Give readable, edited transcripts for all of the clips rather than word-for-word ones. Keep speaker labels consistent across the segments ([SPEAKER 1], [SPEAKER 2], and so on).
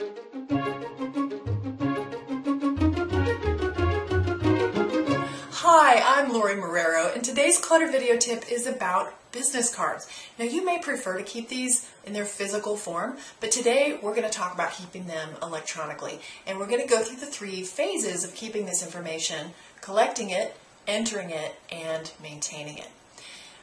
[SPEAKER 1] Hi, I'm Lorie Marrero, and today's Clutter Video Tip is about business cards. Now, you may prefer to keep these in their physical form, but today we're going to talk about keeping them electronically. And we're going to go through the 3 phases of keeping this information: collecting it, entering it, and maintaining it.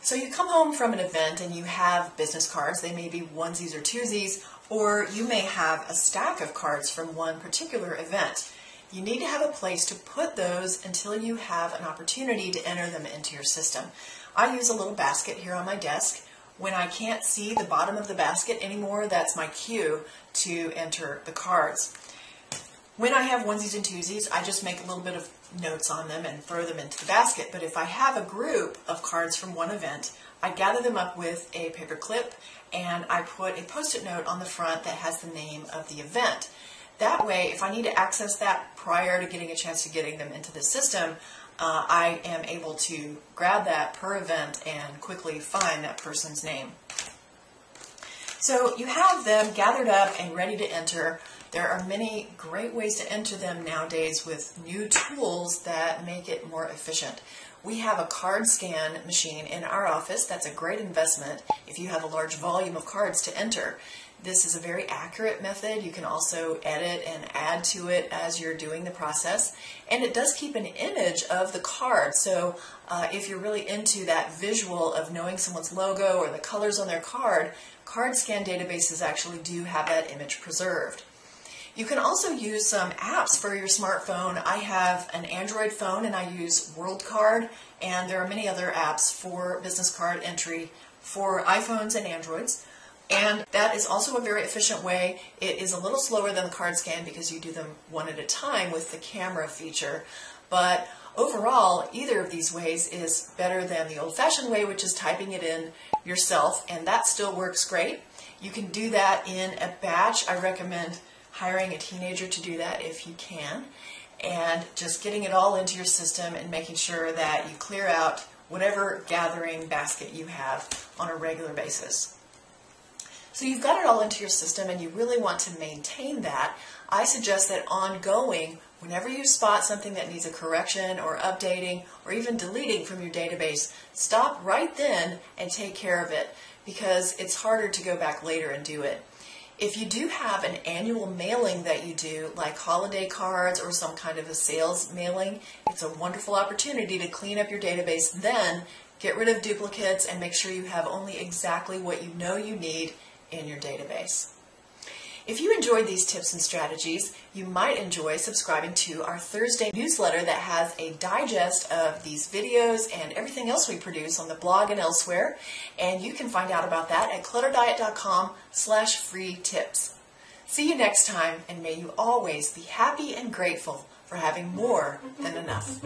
[SPEAKER 1] So you come home from an event and you have business cards. They may be onesies or twosies, or you may have a stack of cards from one particular event. You need to have a place to put those until you have an opportunity to enter them into your system. I use a little basket here on my desk. When I can't see the bottom of the basket anymore, that's my cue to enter the cards. When I have onesies and twosies, I just make a little bit of notes on them and throw them into the basket. But if I have a group of cards from one event, I gather them up with a paper clip and I put a post-it note on the front that has the name of the event. That way, if I need to access that prior to getting a chance to getting them into the system, I am able to grab that per event and quickly find that person's name. So you have them gathered up and ready to enter. There are many great ways to enter them nowadays with new tools that make it more efficient. We have a card scan machine in our office. That's a great investment if you have a large volume of cards to enter. This is a very accurate method. You can also edit and add to it as you're doing the process. And it does keep an image of the card. So if you're really into that visual of knowing someone's logo or the colors on their card, card scan databases actually do have that image preserved. You can also use some apps for your smartphone. I have an Android phone and I use WorldCard, and there are many other apps for business card entry for iPhones and Androids. And that is also a very efficient way. It is a little slower than the card scan because you do them one at a time with the camera feature. But overall, either of these ways is better than the old-fashioned way, which is typing it in yourself, and that still works great. You can do that in a batch. I recommend hiring a teenager to do that if you can, and just getting it all into your system and making sure that you clear out whatever gathering basket you have on a regular basis. So you've got it all into your system and you really want to maintain that. I suggest that ongoing, whenever you spot something that needs a correction or updating or even deleting from your database, stop right then and take care of it, because it's harder to go back later and do it. If you do have an annual mailing that you do, like holiday cards or some kind of a sales mailing, it's a wonderful opportunity to clean up your database then, get rid of duplicates, and make sure you have only exactly what you know you need in your database. If you enjoyed these tips and strategies, you might enjoy subscribing to our Thursday newsletter that has a digest of these videos and everything else we produce on the blog and elsewhere. And you can find out about that at clutterdiet.com/free tips. See you next time, and may you always be happy and grateful for having more than enough.